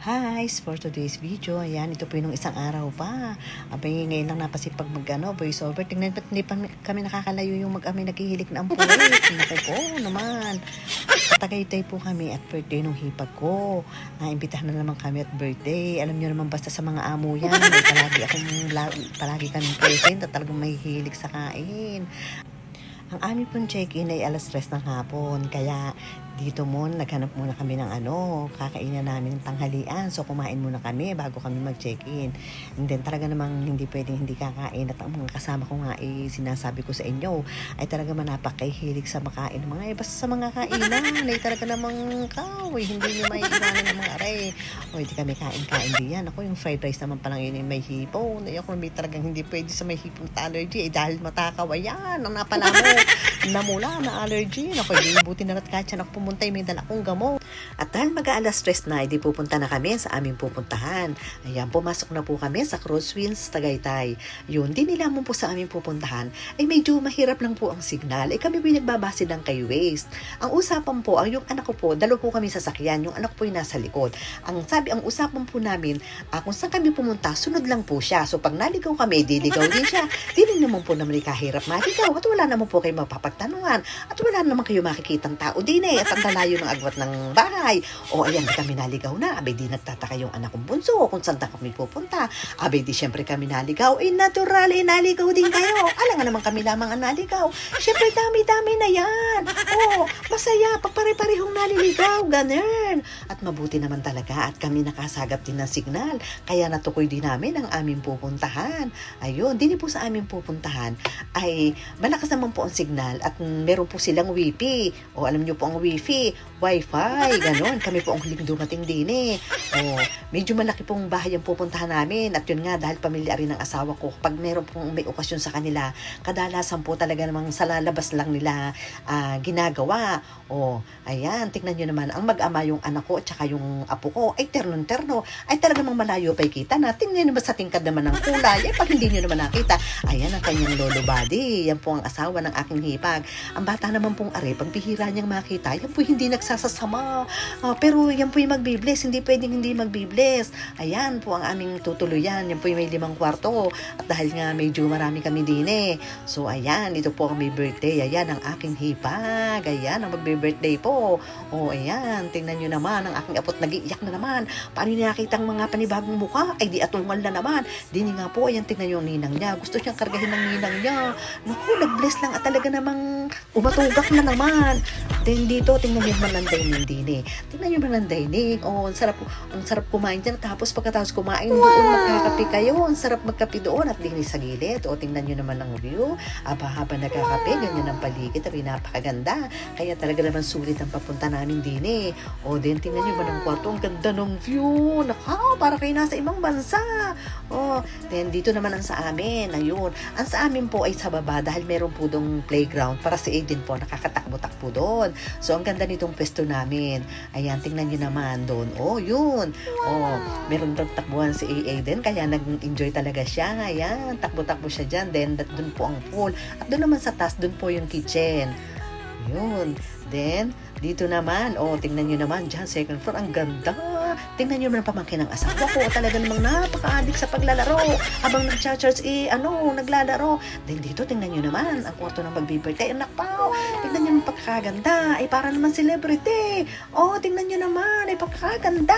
Hi, for today's video, ayan, ito po yung isang araw pa. Abay, ngayon lang napasipag voice over. Tingnan ba't hindi pa kami nakakalayo yung mag-ami naghihilik na ampulit. Naku po naman. Tagaytay po kami at birthday nung hipag ko. Naimbitahan na naman kami at birthday. Alam nyo naman basta sa mga amo yan. Palagi kami present at talagang may hilig sa kain. Ang aming pong check-in ay alas 3 ng hapon. Kaya dito naghanap muna kami ng kakainan namin ng tanghalian. So kumain muna kami bago kami mag-check-in. And then talaga namang hindi pwedeng hindi kakain. At ang mga kasama ko nga sinasabi ko sa inyo ay talaga napakahilig sa makain. Basta sa mga kainan ay talaga namang hindi nyo may iwanan ng mga aray. O hindi kami kain-kain diyan. Ako yung fried rice naman palang yun yung may hipo. Ako may talagang hindi pwede sa may hipong allergy. Dahil matakaw, ayan, ang napala mo. Namula na allergy. Ako, buti na katya pumunta may dala kong gamot. At dahil mag-aalas 3 na, hindi pupunta na kami sa aming pupuntahan. Ayan, pumasok na po kami sa Crosswinds, Tagaytay. Yun, di nila mo po sa aming pupuntahan, ay medyo mahirap lang po ang signal. Kami po nagbabase ng kay Waze. Ang usapan po, yung anak ko po, dalawa po kami sasakyan. Yung anak ko po yung nasa likod. Ang usapan po namin, kung saan kami pumunta, sunod lang po siya. So pag naligaw kami, diligaw din siya. Di rin naman po naman kahirap maligaw. At wala naman po kayo mapapagtanungan. At wala naman kayo makikitang tao din at ang dalayo ng agwat ng bahay. O ayan, kami naligaw na. Abay di nagtataka yung anak kong bunso kung saan kami pupunta. Abay di syempre kami naligaw. Natural, naligaw din kayo. Alam nga naman kami lamang ang naligaw. Syempre dami-dami na yan. Masaya pag pare-parehong naliligaw. Ganun. At mabuti naman talaga at kami nakasagap din ng signal. Kaya natukoy din namin ang aming pupuntahan. Ayun, din po sa aming pupuntahan ay malakas naman po ang signal at meron po silang wifi. O alam nyo po ang wifi, wifi, gano'n. Kami po ang huling dumating din medyo malaki pong bahay ang pupuntahan namin. At yun nga, dahil pamilya rin ng asawa ko, pag meron pong may okasyon sa kanila, kadalasan po talaga namang sa lalabas lang nila ginagawa. Ayan, tingnan nyo naman, ang mag-ama yung anak ko at saka yung apo ko, ay terno-terno, ay talaga namang malayo pa kita na. Tingnan nyo naman sa tingkad naman ng kulay, ay pag hindi nyo naman nakita, ayan ang kanyang lolo body. Yan po ang asawa ng aking hipag. Ang bata naman pong pag bihira niyang makita, yan po hindi nagsasasama. Pero yan po yung magbibless, hindi pwedeng hindi magbibless. Ayan po ang aming tutuluyan. Yan po yung may 5 kwarto. At dahil nga medyo marami kami din So ayan, ito po ang may birthday. Ayan ang aking hipag. Ayan ang magbe-birthday po. Ayan, tingnan nyo naman ang aking apot nag-iiyak na naman. Paano nakita ang mga panibagong mukha? Ay di atungal na naman. Dini nga po, ayan tingnan yung ninang niya. Gusto siyang kargahin ng ninang niya. Naku, nag-bless lang at talaga namang umatugak na naman. Then dito, tingnan nyo naman ang dining din Tingnan nyo naman ang dining. Ang sarap kumain dyan. Tapos pagkatapos kumain, doon magkakape kayo. Ang sarap magkape doon at din sa gilid. Tingnan nyo naman ang view. Habang nagkakape, ganyan ang paligid. Napakaganda. Kaya talaga naman sulit ang papunta namin din then tingnan nyo naman ang kwarto. Ang ganda ng view. Nakaw, para kayo nasa ibang bansa. Then dito naman ang sa amin. Ayun. Ang sa amin po ay sa baba dahil meron po dong playground para si Aiden po nakakatakbo-takbo doon. So, ang ganda nitong pwesto namin. Ayan, tingnan nyo naman doon. Yun. Meron doon takbuhan si Aiden, kaya nag-enjoy talaga siya. Ayan, takbo-takbo siya dyan. Then, doon po ang pool. At doon naman sa taas, doon po yung kitchen. Yun. Then, dito naman, tingnan nyo naman dyan, second floor. Ang ganda. Tingnan nyo naman ang pamangkin ng asawa ko. Talaga namang napaka-addict sa paglalaro. Habang nag-charge, naglalaro. Then dito, tingnan nyo naman ang kwarto ng mag-birthday. Anak pa, tingnan nyo naman pagkakaganda. Ay, para naman celebrity. Tingnan nyo naman. Ay, pagkakaganda.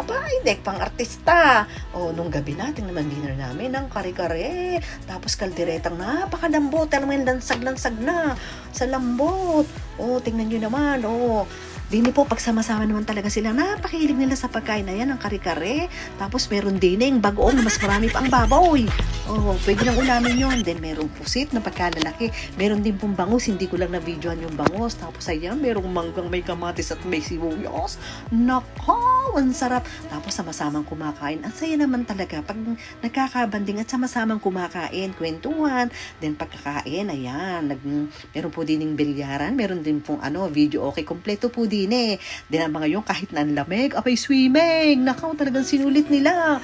Hindi, pang artista. Nung gabi natin naman dinner namin ng kare-kare. Tapos kalderetang napakadambot. Alam mo yung lansag-lansag na sa lambot. Tingnan nyo naman. Dini po, pagsama-sama naman talaga sila. Napakilig nila sa pagkain na yan, ang kare-kare. Tapos meron dining, bagoong na mas marami pa ang baboy. Pwede nang ulamin yun. Then meron pusit na pagkalalaki. Meron din pong bangus, hindi ko lang na-videoan yung bangus. Tapos ayan, merong manggang may kamatis at may sibuyas. Nako, ang sarap. Tapos sama-samang kumakain. Ang saya naman talaga pag nagkakabanding at sama-samang kumakain, kwentuhan. Then pagkakain, ayan, meron po dining bilyaran. Meron din pong video okay. Kompleto po din Then ang mga yung kahit na ang lamig, abay swimming. Nakaw, talagang sinulit nila.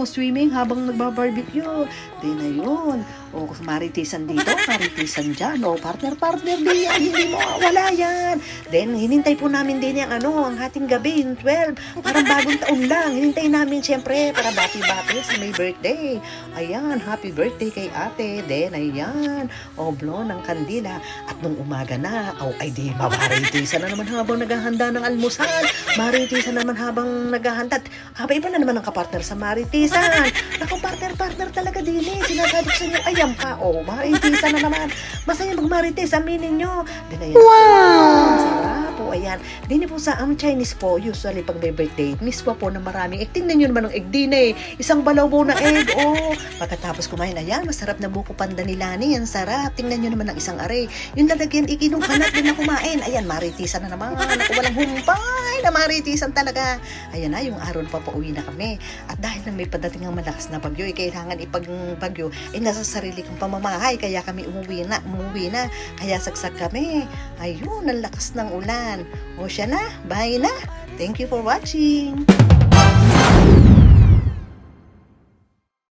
Swimming habang nagbabarbecue. Then ayun. O maritisan dito, maritisan dyan. O partner din yan, hindi mo wala yan. Then, hinintay po namin din yung ang hating gabi, yung 12. Parang bagong taon lang. Hinintay namin siyempre para bati-bati sa may birthday. Ayan, happy birthday kay ate. Then, ayan, blow ng kandila. At nung umaga na, ay di, maritisan na naman habang naghahanda ng almusal. Maritisan naman habang naghahanda. Iba na naman ang kapartner sa maritisan. Naku, partner talaga din eh. Sinasabi ko sa inyo, ayam ka, maritisan na naman. Masaya magmaritis, aminin nyo. Then, ayan, wow! Sarap po, ayan. Dini po sa Chinese po, usually pag may birthday, miswa po na maraming egg. Tingnan nyo naman ang egg din eh. Isang balaw-baw na egg, Pagkatapos kumain, ayan, masarap na buko panda ni Lani. Yan, sarap. Tingnan nyo naman ang isang are. Yung lalagyan, ikinungkanat din na kumain. Ayan, maritisan na naman. Naku, walang humpay na maritisan talaga. Ayan na, yung araw pa pauwi na kami. At dahil na may padating ang malakas na bagyo, kailangan ipagbagyo, nasa sarili kong pamamahay. Kaya kami umuwi na. Kaya sagsak kami. Ayun, ang lakas ng ulan. Siya na, bye na. Thank you for watching.